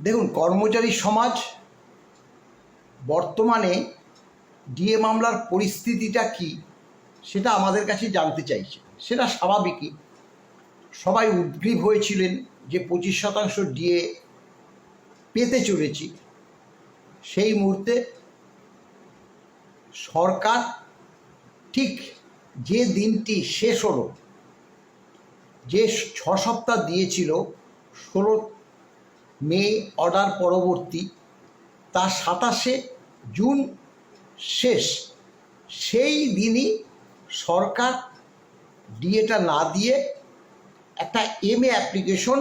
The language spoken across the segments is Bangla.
দেখুন, কর্মচারী সমাজ বর্তমানে ডিএ মামলার পরিস্থিতিটা কি সেটা আমাদের কাছে জানতে চাইছে। সেটা স্বাভাবিকই, সবাই উদ্গ্রীব হয়েছিলেন যে 25% ডিএ পেতে চলেছি। সেই মুহূর্তে সরকার ঠিক যে দিনটি শেষ হলো, যে 6 সপ্তাহ দিয়েছিল 16 মে অর্ডার পরবর্তী, তার 27 জুন শেষ, সেই দিনই সরকার ডিএটা না দিয়ে একটা এমএ অ্যাপ্লিকেশন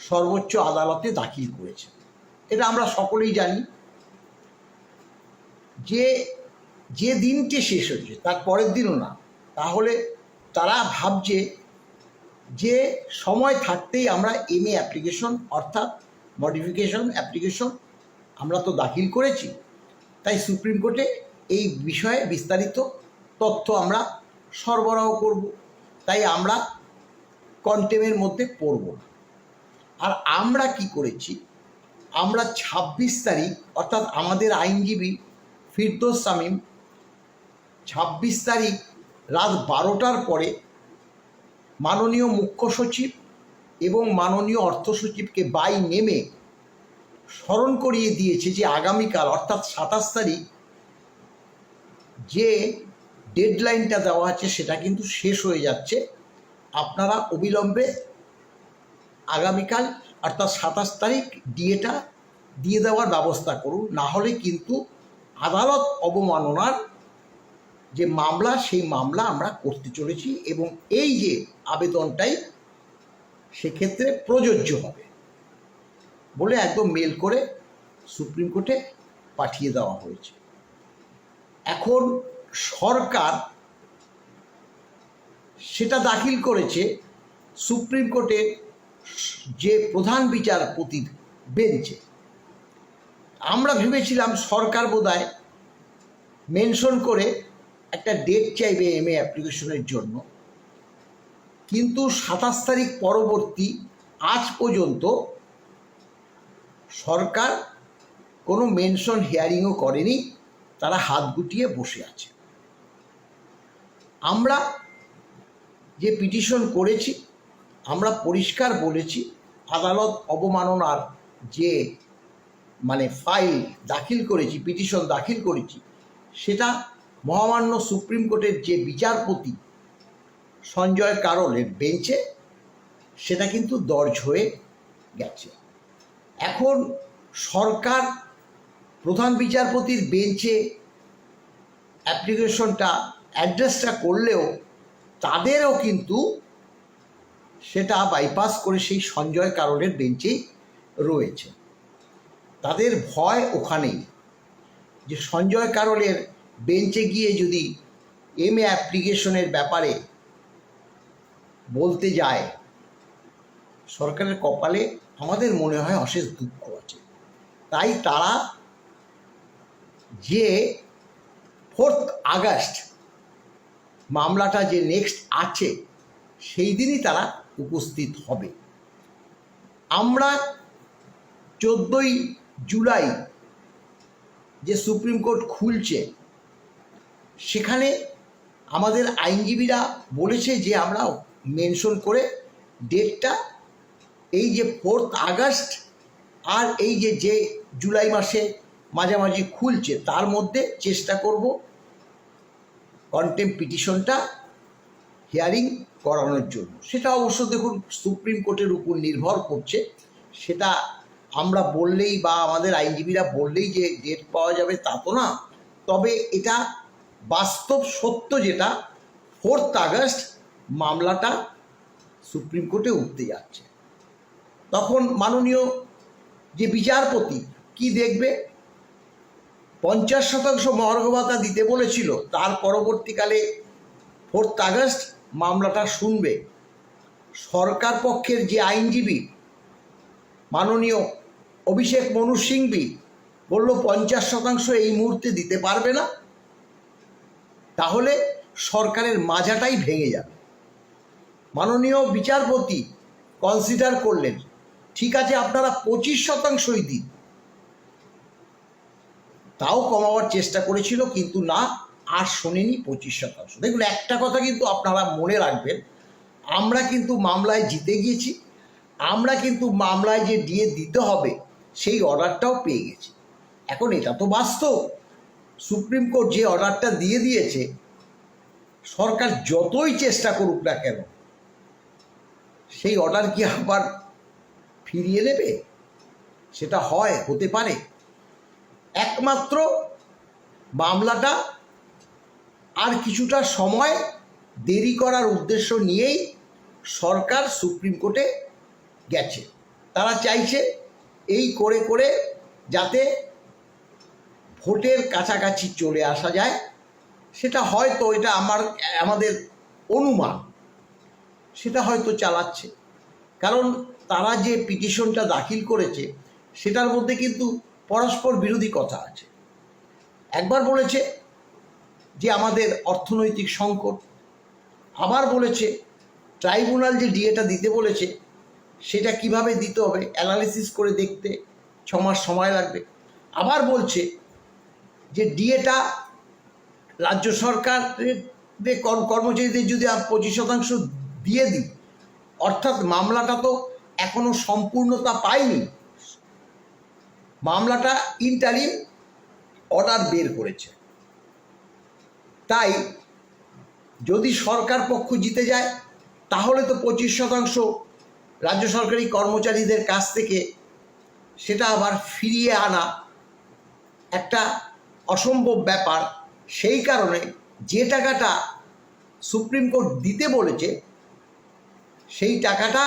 সর্বোচ্চ আদালতে দাখিল করেছে। এটা আমরা সকলেই জানি যে যে দিনটি শেষ হয়েছে তার পরের দিনও না। তাহলে তারা ভাবছে যে সময় থাকতেই আমরা এমএ অ্যাপ্লিকেশন অর্থাৎ মডিফিকেশন অ্যাপ্লিকেশন আমরা তো দাখিল করেছি, তাই সুপ্রিম কোর্টে এই বিষয়ে বিস্তারিত তথ্য আমরা সরবরাহ করব, তাই আমরা কন্টেমের মধ্যে পড়ব না। আর আমরা কি করেছি, আমরা 26 তারিখ অর্থাৎ আমাদের আইনজীবী ফিরদৌস শামীম 26 তারিখ রাত 12টার পরে মাননীয় মুখ্য সচিব এবং মাননীয় অর্থ সচিবকে বাই নেমে স্মরণ করিয়ে দিয়েছে যে আগামীকাল অর্থাৎ 27 তারিখ যে ডেডলাইনটা দেওয়া আছে সেটা কিন্তু শেষ হয়ে যাচ্ছে। আপনারা অবিলম্বে আগামীকাল অর্থাৎ 27 তারিখ ডিএটা দিয়ে দেওয়ার ব্যবস্থা করুন, না হলে কিন্তু আদালত অবমাননার যে মামলা সেই মামলা আমরা করতে চলেছি এবং এই যে আবেদনটাই সেক্ষেত্রে প্রযোজ্য হবে বলে একদম মেল করে সুপ্রিম কোর্টে পাঠিয়ে দেওয়া হয়েছে। এখন সরকার সেটা দাখিল করেছে সুপ্রিম কোর্টের যে প্রধান বিচারপতির বেঞ্চে। আমরা ভেবেছিলাম সরকার বোধহয় মেনশন করে একটা ডেট চাইবে এমএ অ্যাপ্লিকেশনের জন্য, কিন্তু 27 তারিখ পরবর্তী আজ পর্যন্ত সরকার কোনো মেনশন হিয়ারিংও করেনি, তারা হাত গুটিয়ে বসে আছে। আমরা যে পিটিশন করেছি আমরা পরিষ্কার বলেছি আদালত অবমাননার যে ফাইল দাখিল করেছি, পিটিশন দাখিল করেছি, সেটা মহামান্য সুপ্রিম কোর্টের যে বিচারপতি সঞ্জয় কারোলের বেঞ্চে সেটা কিন্তু দর্জ হয়ে গেছে। এখন সরকার প্রধান বিচারপতির বেঞ্চে অ্যাপ্লিকেশনটা অ্যাড্রেসটা করলেও তাদেরও কিন্তু সেটা বাইপাস করে সেই সঞ্জয় কারোলের বেঞ্চেই রয়েছে। তাদের ভয় ওখানেই যে সঞ্জয় কারোলের বেঞ্চে গিয়ে যদি এমএ অ্যাপ্লিকেশনের ব্যাপারে বলতে যায়, সরকারের কপালে আমাদের মনে হয় অশেষ দুঃখ আছে। তাই তারা যে 4 আগস্ট মামলাটা যে নেক্সট আছে সেই দিনই তারা উপস্থিত হবে। আমরা 14ই জুলাই যে সুপ্রিম কোর্ট খুলছে সেখানে আমাদের আইনজীবীরা বলেছে যে আমরা মেনশন করে ডেটটা এই যে 4 আগস্ট আর এই যে জুলাই মাসে মাঝামাঝি খুলছে তার মধ্যে চেষ্টা করব কন্টেম্প পিটিশনটা হিয়ারিং করানোর জন্য। সেটা অবশ্য দেখুন সুপ্রিম কোর্টের উপর নির্ভর করছে, সেটা আমরা বললেই বা আমাদের আইনজীবীরা বললেই যে ডেট পাওয়া যাবে তা তো না। তবে এটা বাস্তব সত্য যেটা 4 আগস্ট মামলাটা সুপ্রিম কোর্টে উঠতে যাচ্ছে। তখন মাননীয় যে বিচারপতি কি দেখবে, 50% মহার্ঘ ভাতা দিতে বলেছিল, তার পরবর্তীকালে 4 আগস্ট মামলাটা শুনবে। সরকার পক্ষের যে আইনজীবী মাননীয় অভিষেক মনু সিংভি বলল 50% এই মুহূর্তে দিতে পারবে না, তাহলে সরকারের মাজাটাই ভেঙে যাবে। মাননীয় বিচারপতি কনসিডার করলেন ঠিক আছে আপনারা 25%ই দিন, তাও কমাবার চেষ্টা করেছিল, কিন্তু না, আর শোনেনি 25%। দেখুন, একটা কথা কিন্তু আপনারা মনে রাখবেন, আমরা কিন্তু মামলায় জিতে গিয়েছি, আমরা কিন্তু মামলায় যে ডিএ দিতে হবে সেই অর্ডারটাও পেয়ে গেছি। এখন এটা তো বাস্তব, সুপ্রিম কোর্ট যে অর্ডারটা দিয়ে দিয়েছে, সরকার যতই চেষ্টা করুক না কেন সেই অর্ডার কি আবার ফিরিয়ে নেবে? সেটা হতে পারে? একমাত্র মামলাটা আর কিছুটা সময় দেরি করার উদ্দেশ্য নিয়েই সরকার সুপ্রিম কোর্টে গেছে। তারা চাইছে এই করে করে যাতে ভোটের কাছাকাছি চলে আসা যায়। সেটা হয়তো, এটা আমাদের অনুমান, সেটা হয়তো চালাচ্ছে। কারণ তারা যে পিটিশনটা দাখিল করেছে সেটার মধ্যে কিন্তু পরস্পর বিরোধী কথা আছে। একবার বলেছে যে আমাদের অর্থনৈতিক সংকট, আবার বলেছে ট্রাইব্যুনাল যে ডিএটা দিতে বলেছে সেটা কিভাবে দিতে হবে অ্যানালিসিস করে দেখতে 6 মাস সময় লাগবে। আবার বলছে যে ডিএটা রাজ্য সরকারের কর্মচারীদের যদি 25% দিয়ে দিই, অর্থাৎ মামলাটা তো এখনো সম্পূর্ণতা পায়নি, মামলাটা ইন্টারিম অর্ডার বের করেছে। তাই যদি সরকার পক্ষ জিতে যায় তাহলে তো 25% রাজ্য সরকারি কর্মচারীদের কাছ থেকে সেটা আবার ফিরিয়ে আনা একটা অসম্ভব ব্যাপার। সেই কারণে যে টাকাটা সুপ্রিম কোর্ট দিতে বলেছে সেই টাকাটা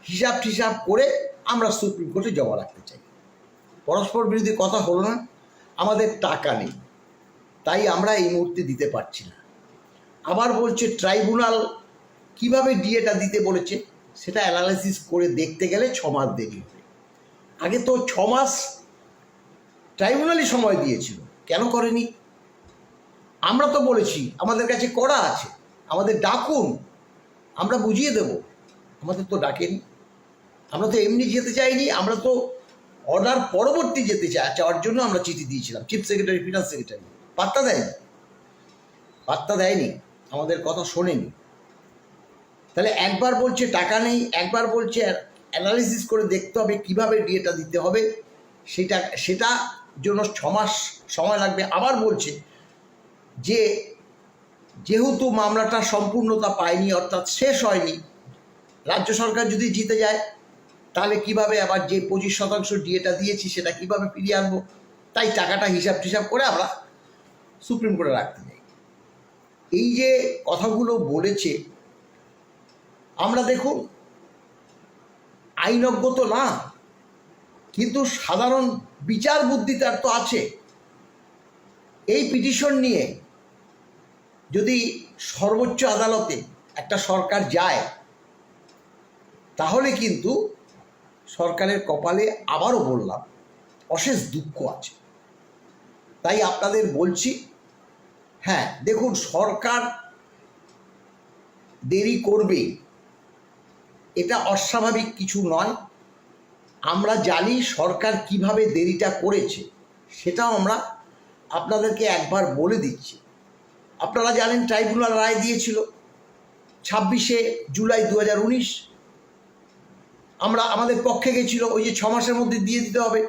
হিসাব করে আমরা সুপ্রিম কোর্টে জমা রাখতে চাই। পরস্পর বিরোধী কথা হলো না? আমাদের টাকা নেই, তাই আমরা এই মুহূর্তে দিতে পারছি না। আবার বলছে ট্রাইব্যুনাল কিভাবে ডিএটা দিতে বলেছে সেটা অ্যানালাইসিস করে দেখতে গেলে 6 মাস দেরি হবে। আগে তো 6 মাস ট্রাইব্যুনালই সময় দিয়েছিল, কেন করেনি? আমরা তো বলেছি আমাদের কাছে করা আছে, আমাদের ডাকুন, আমরা বুঝিয়ে দেব। আমাদের তো ডাকেনি। আমরা তো এমনি যেতে চাইনি, আমরা তো অর্ডার পরবর্তী যেতে চাওয়ার জন্য আমরা চিঠি দিয়েছিলাম। চিফ সেক্রেটারি, ফিনান্স সেক্রেটারি পাত্তা দেয়নি, আমাদের কথা শোনেনি। তাহলে একবার বলছে টাকা নেই, একবার বলছে অ্যানালিসিস করে দেখতে হবে কিভাবে ডিএটা দিতে হবে, সেটা জন্য 6 মাস সময় লাগবে। আবার বলছে যে যেহেতু মামলাটা সম্পূর্ণতা পায়নি, অর্থাৎ শেষ হয়নি, রাজ্য সরকার যদি জিতে যায় তাহলে কিভাবে আবার যে 25% ডিএটা দিয়েছি সেটা কিভাবে ফিরিয়ে আনবো, তাই টাকাটা হিসাব করে আমরা সুপ্রিম কোর্টে রাখতে চাই। এই যে কথাগুলো বলেছে, আমরা দেখুন আইনজ্ঞ তো না, কিন্তু সাধারণ বিচার বুদ্ধি তার তো আছে। এই পিটিশন নিয়ে যদি সর্বোচ্চ আদালতে একটা সরকার যায় তাহলে কিন্তু সরকারের কপালে, আবারও বললাম, অশেষ দুঃখ আছে। তাই আপনাদের বলছি, হ্যাঁ দেখুন, সরকার দেরি করবেই, এটা অস্বাভাবিক কিছু নয়। আমরা জানি সরকার কিভাবে দেরিটা করেছে, সেটাও আমরা আপনাদেরকে একবার বলে দিচ্ছি। আপনারা জানেন ট্রাইব্যুনাল রায় দিয়েছিল 26শে জুলাই 2019। আমাদের পক্ষে গেছিল, ওই যে 6 মাসের মধ্যে দিয়ে দিতে হবে,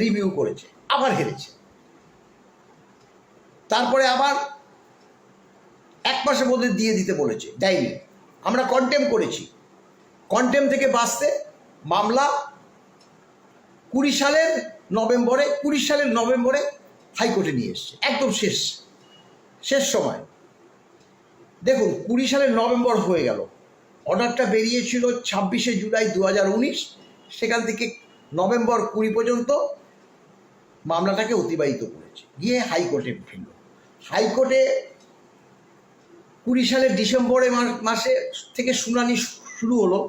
রিভিউ করেছে, আবার হেরেছে। তারপরে আবার 1 মাসের মধ্যে দিয়ে দিতে বলেছে, দেয়নি। আমরা কন্টেম করেছি, কন্টেম থেকে বাঁচতে মামলা 20 সালের নভেম্বরে হাইকোর্টে নিয়ে এসছে, একদম শেষ সময়। দেখুন 20 সালের নভেম্বর হয়ে গেল, অর্ডারটা বেরিয়েছিল 26শে জুলাই 2019, সেখান থেকে নভেম্বর 20 পর্যন্ত মামলাটাকে অতিবাহিত করেছে, গিয়ে হাইকোর্টে ফিরল। হাইকোর্টে 20 সালের ডিসেম্বরে মাসে থেকে শুনানি শুরু হলো।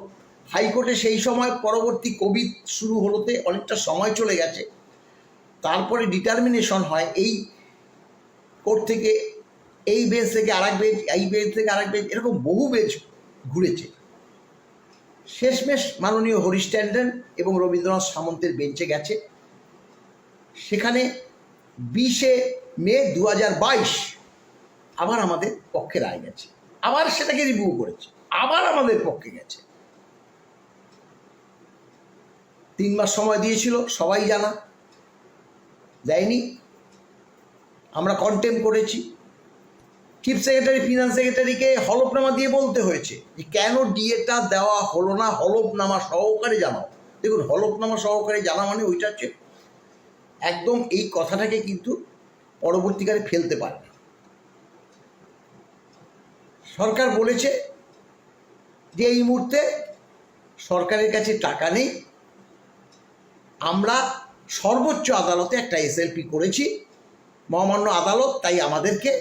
হাইকোর্টে সেই সময় পরবর্তী কোভিড শুরু হলোতে অনেকটা সময় চলে গেছে। তারপরে ডিটারমিনেশন হয়, এই কোর্ট থেকে এই বেঞ্চ থেকে আরেক বেঞ্চ, এই বেঞ্চ থেকে আরেক বেঞ্চ, এরকম বহু বেঞ্চ ঘুরেছে। শেষমেশ মাননীয় হরিশ ট্যান্ডন এবং রবীন্দ্রনাথ সামন্তের বেঞ্চে গেছে। সেখানে 20শে মে 2022 আবার আমাদের পক্ষে রায় গেছে, আবার সেটাকে রিভিউ করেছে, আবার আমাদের পক্ষে গেছে। 3 মাস সময় দিয়েছিল, সবাই জানা, দেয়নি। আমরা কন্টেম করেছি। চিফ সেক্রেটারি, ফিনান্স সেক্রেটারিকে হলফনামা দিয়ে বলতে হয়েছে যে কেন ডিএটা দেওয়া হলো না, হলফনামা সহকারে জানাও। দেখুন, হলফনামা সহকারে জানা মানে ওইটা হচ্ছে একদম এই কথাটাকে কিন্তু পরবর্তীকালে ফেলতে পারে না। সরকার বলেছে যে এই মুহূর্তে সরকারের কাছে টাকা নেই, আমরা সর্বোচ্চ আদালতে একটা এসএলপি করেছি, মহামান্য আদালত তাই আমাদেরকে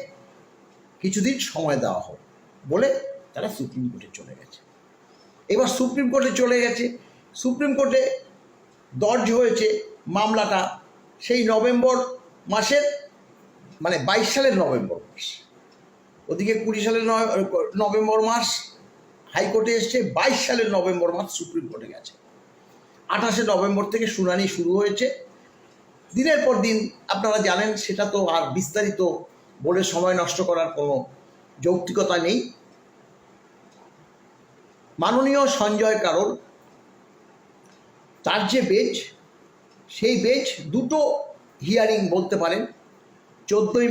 কিছুদিন সময় দেওয়া হোক বলে তারা সুপ্রিম কোর্টে চলে গেছে। এবার সুপ্রিম কোর্টে চলে গেছে, সুপ্রিম কোর্টে দর্জ হয়েছে মামলাটা সেই নভেম্বর মাসের, মানে 22 সালের নভেম্বর মাস। ওদিকে 20 সালের নভেম্বর মাস হাইকোর্টে এসছে, 22 সালের নভেম্বর মাস সুপ্রিম কোর্টে গেছে। 28শে নভেম্বর থেকে শুনানি শুরু হয়েছে। দিনের পর দিন আপনারা জানেন, সেটা তো আর বিস্তারিত বলে সময় নষ্ট করার কোনো যৌক্তিকতা নেই। মাননীয় সঞ্জয় কারোল, তার যে বেঞ্চ, সেই বেঞ্চ দুটো হিয়ারিং বলতে পারেন। 14ই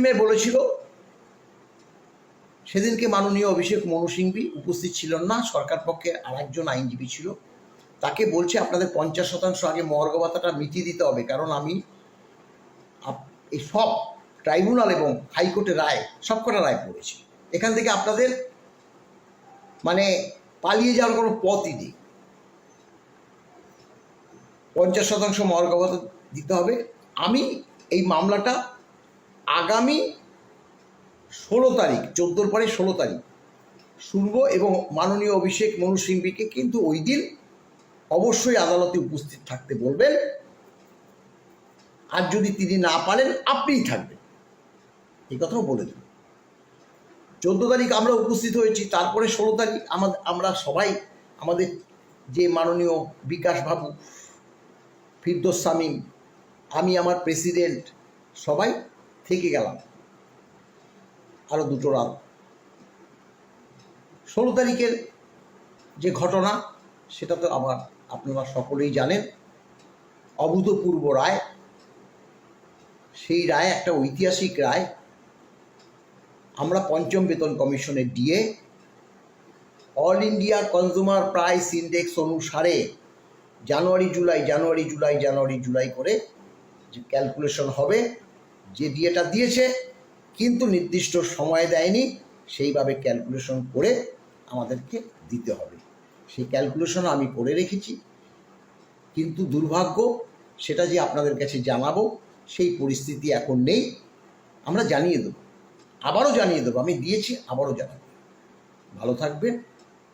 মে বলেছিল, সেদিনকে মাননীয় অভিষেক মনু সিংভি উপস্থিত ছিলেন না, সরকার পক্ষে আরেকজন আইনজীবী ছিল। তাকে বলছে আপনাদের 50% আগে মহার্ঘ ভাতাটা মিটিয়ে দিতে হবে, কারণ আমি এই সব ট্রাইব্যুনাল এবং হাইকোর্টের রায়, সবকটা রায় পড়েছি, এখান থেকে আপনাদের মানে পালিয়ে যাওয়ার কোনো পথই নেই। 50% মহার্ঘ ভাতা দিতে হবে। আমি এই মামলাটা আগামী 16 তারিখ, 14 পরে 16 তারিখ শুনব, এবং মাননীয় অভিষেক মনু সিংভিকে কিন্তু ওই দিন অবশ্যই আদালতে উপস্থিত থাকতে বলবেন। আর যদি তিনি না পারেন, আপনিই থাকবেন, এই কথাও বলে দেবেন। 14 তারিখ আমরা উপস্থিত হয়েছি, তারপরে 16 তারিখ আমরা সবাই, আমাদের যে মাননীয় বিকাশ বাবু, ফিরদৌস শামীম, আমি, আমার প্রেসিডেন্ট, সবাই থেকে গেলাম আরও 2টো রাত। 16 তারিখের যে ঘটনা, সেটা তো আবার আপনারা সকলেই জানেন, অভূতপূর্ব রায়। সেই রায় একটা ঐতিহাসিক রায়। আমরা 5ম বেতন কমিশনের DA all India consumer price index অনুসারে জানুয়ারি জুলাই করে যে ক্যালকুলেশন হবে, যে ডিএটা দিয়েছে কিন্তু নির্দিষ্ট সময় দেয়নি, সেইভাবে ক্যালকুলেশন করে আমাদেরকে দিতে হবে। সেই ক্যালকুলেশন আমি করে রেখেছি, কিন্তু দুর্ভাগ্য সেটা যে আপনাদের কাছে জানাবো সেই পরিস্থিতি এখন নেই। আমরা জানিয়ে দেবো, আবারও জানিয়ে দেবো, আমি দিয়েছি, আবারও জানাবো। ভালো থাকবেন,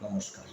নমস্কার।